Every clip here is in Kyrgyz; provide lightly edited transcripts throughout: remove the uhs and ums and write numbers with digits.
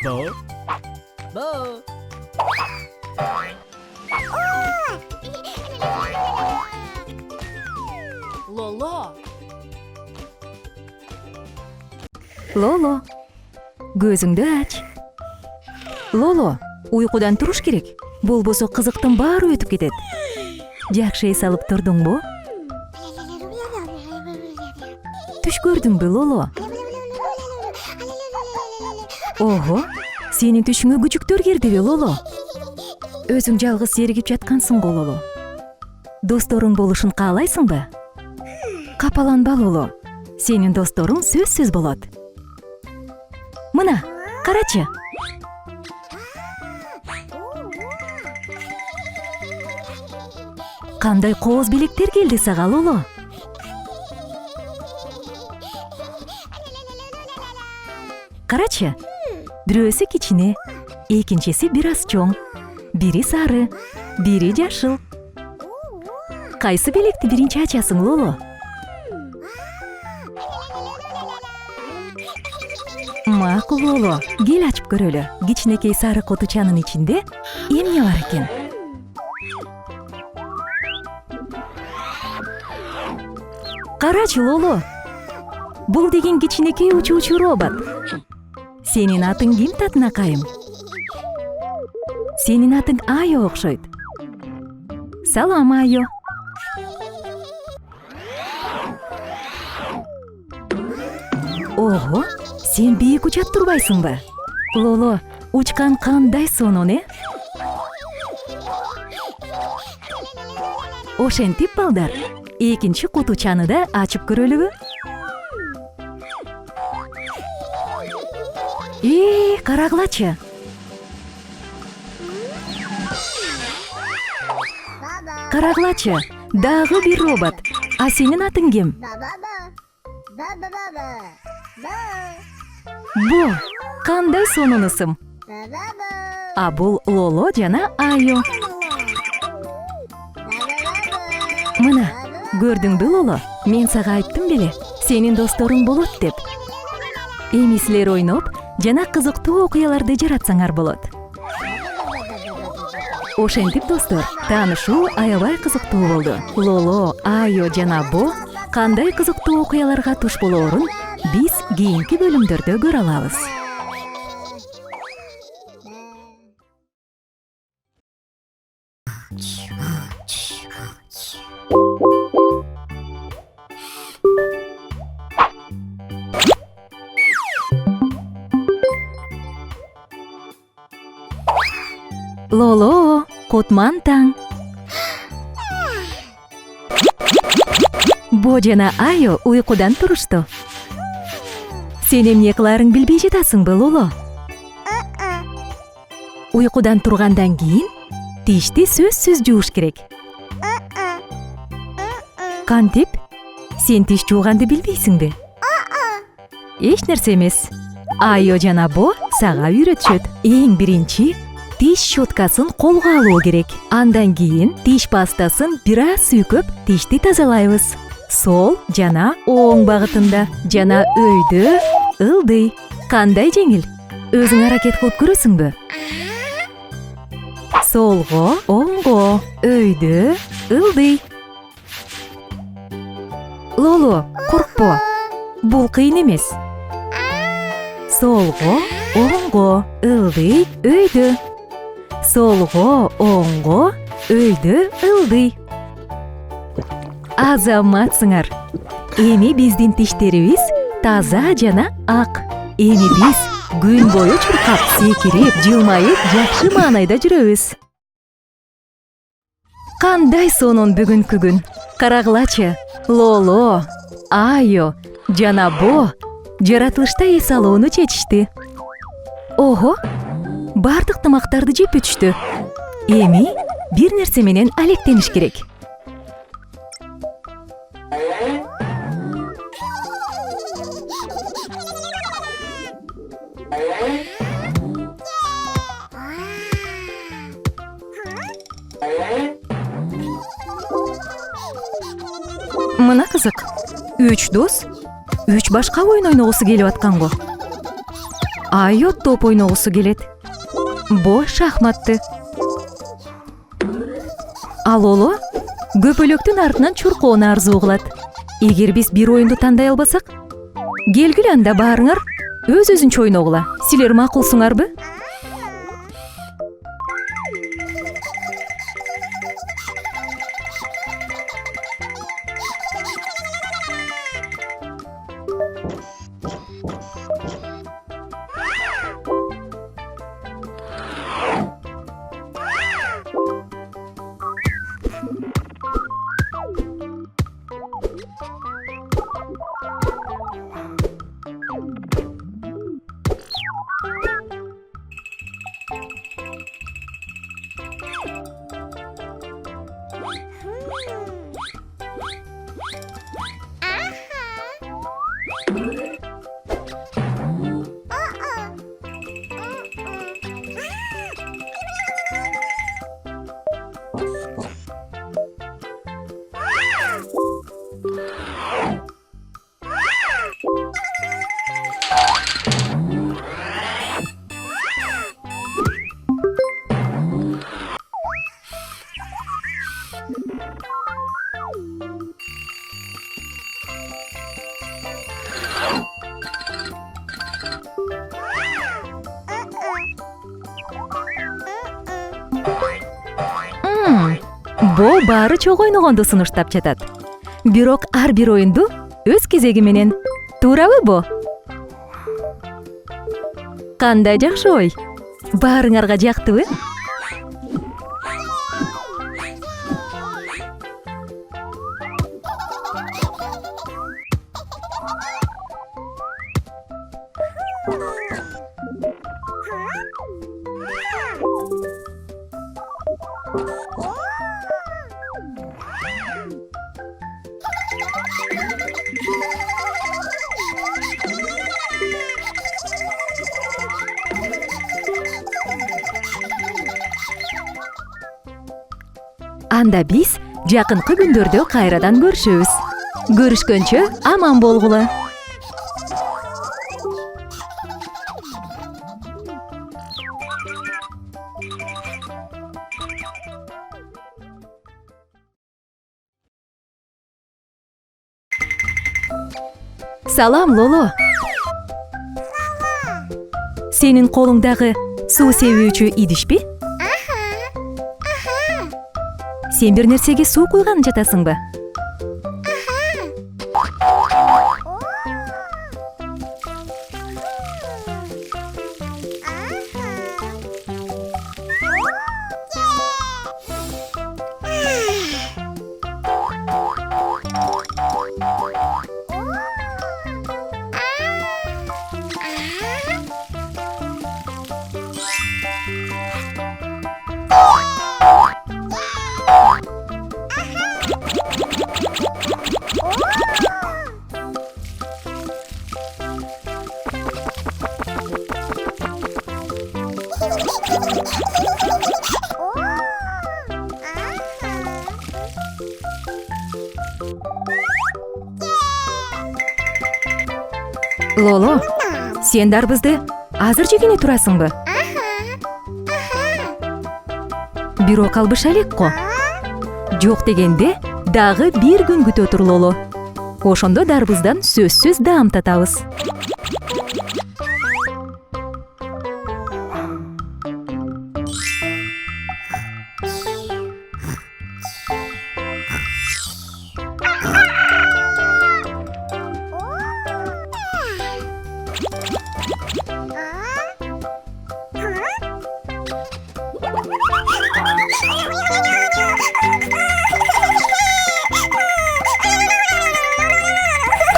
Bo. Bo. Lolo. Lolo, көзіңді ач. Lolo, uyqudan turush kerak. Болбосо кызыктын баары өтүп кетет. Жакшы эс алып турдуңбу? Түш көрдүңбү, Lolo? Ого, сенин түшүңө күчүктөр кирдиби, Lolo? Өзүң жалгыз сергип жаткансың го, Lolo. Досторуң болушун каалайсыңбы? Капаланба, Lolo. Сенин досторуң сөзсүз болот. Мына, карачы. Кандай кооз белектер келди сага, Lolo? Карачы. Бирөөсү кичине, экинчиси бир аз чоң. Бири сары, бири жашыл. Кайсы белекти биринчи ачасың, Lolo? Макул, Lolo. Кел ачып көрөлү. Кичинекей сары котучанын ичинде эмне бар экен? Карачы, Lolo. Бул деген кичинекей учуучу робот. Сенин атың ким, татынакайым? Сенин атың Айо окшойт. Салам, Айо. Ого, сен бийик учат турбайсыңбы? Lolo, учкан кандай сонун, э? Ошентип, балдар, экинчи кутучаны да ачып көрөлүбү? Карагылачы. Карагылачы, дагы бир робот. А сенин атың ким? Бо, кандай сонун ысым. А бул Lolo жана Айо. Мына, көрдүңбү, Lolo? Мен сага айттым беле, сенин досторуң болот деп. Эми силер ойноп, жана кызыктуу окуяларды жаратсаңар болот. Ошентип, достор, таанышуу аябай кызыктуу болду. Lolo, Айо жана Бо кандай кызыктуу окуяларга туш болоорун биз кийинки бөлүмдөрдө көрө алабыз. Lolo, кутман таң. Бо жана Айо уйкудан турушту. Сен эмне кыларың билбей жатасыңбы, Lolo? Уйкудан тургандан кийин тишти сөзсүз жууш керек. Кантип? Сен тиш жууганды билбейсиңби? Эч нерсе эмес. Айо жана Бо сага үйрөтүшөт. Эң биринчи тиш щеткасын колго алуу керек. Андан кийин тиш пастасын бир аз сүйкөп тишти тазалайбыз. Сол жана оң багытында, жана өйдө, ылдый. Кандай жеңил? Өзүң аракет кылып көрөсүңбү? Солго, оңго, өйдө, ылдый. Lolo, коркпо. Бул кыйын эмес. Солго, оңго, ылдый, өйдө. Солго, оңго, өйдө, ылдый. Азаматсыңар. Эми биздин тиштерибиз таза жана ак. Эми биз күн бою чуркап, секирип, жылмайып, жакшы маанайда жүрөбүз. Кандай сонун бүгүнкү күн. Карагылачы, Lolo, Айо жана Бо жаратылышта эс алууну чечишти. Ого, бардык тамактарды жеп бүтүштү. Эми бир нерсе менен алектениш керек. Мына кызык. 3 дос 3 башка оюн ойногусу келип аткан го. Айо топ ойногусу келет. Бо шахматты. Ал Лоло көпөлөктүн артынан чуркоону арзуу кылат. Эгер биз бир оюнду тандай албасак, келгиле анда баарыңар өз-өзүнчө ойногула. Силер макулсуңарбы? Бо баары чогуу ойногонду сунуштап жатат. Бирок ар бир оюнду өз кезеги менен. Туурабы Бо? Кандай жакшы ой. Баарыңарга жактыбы? Анда биз жакынкы күндөрдө кайрадан көрүшөбүз. Көрүшкөнчө аман болгула. Салам, Лоло. Сенин колуңдагы суу себүүчү идишпи? Сен бир нерсеге суу куйган жатасыңбы? Лоло, сен дарбызды азыр жегене турасыңбы? Бирок албыша элек го. Жок дегенде дагы бир күн күтө тур, Лоло. Ошондо дарбыздан сөзсүз даам татабыз.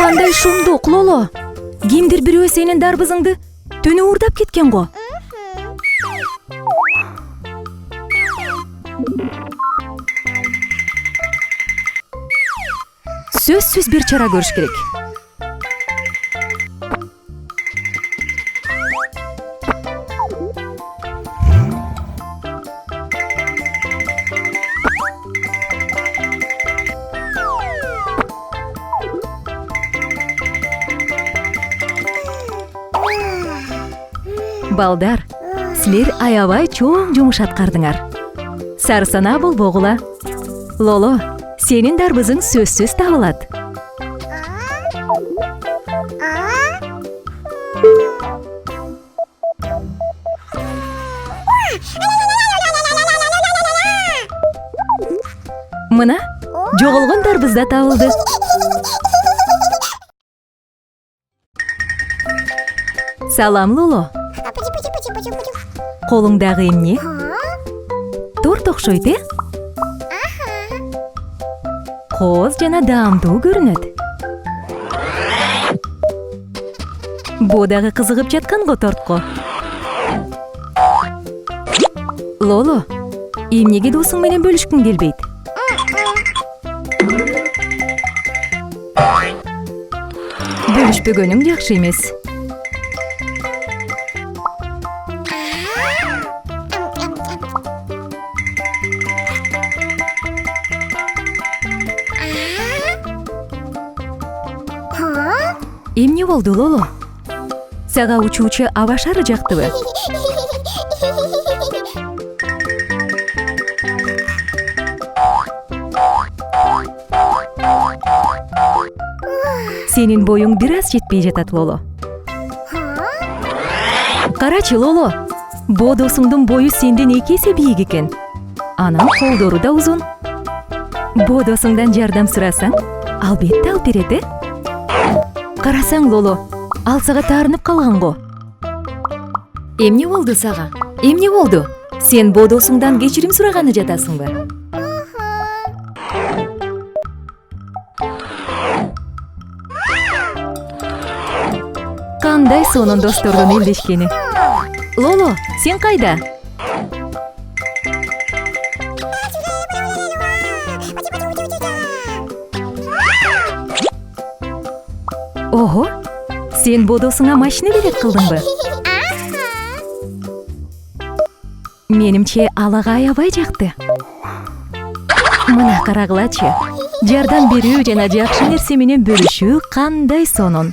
Кандай шумдук, Лоло. Кимдир бирөө сенин дарбызыңды түнү уурдап кеткен го. Сөзсүз бир чара көрүш керек. Балдар, силер аябай чоң жумуш аткардыңар. Сарсана болбогула. Лоло, сенин дарбызың сөзсүз табылат. Мына жоголгон дарбыз да табылды. Салам, Лоло. Колуңдагы эмне? Торт окшойт, э? Кооз жана даамдуу көрүнөт. Бу дагы кызыгып жаткан го тортко. Лоло, эмнеге досуң менен бөлүшкүң келбейт? Бөлүшпөгөнүң жакшы эмес. Эмне болду, Лоло? Сага учуучу аба шары жактыбы? Сенин боюң бир аз жетпей жатат, Лоло. Карачы, Лоло, бо досуңдун бою сенден 2 эсе бийик экен. Анан колдору да узун. Бо досуңдан жардам сурасаң, албетте алып берет, э? Карасаң, Лоло, ал сага таарынып калган го. Эмне болду сага? Эмне болду? Сен бо досуңдан кечирим сураганы жатасыңбы? Кандай сонун достордун элдешкени. Лоло, сен кайда? Ого, сен бо досуңа машина берет кылдыңбы? Менимче алага аябай жакты. Мына карагылачы. Жардам берүү жана жакшы нерсе менен бөлүшүү кандай сонун.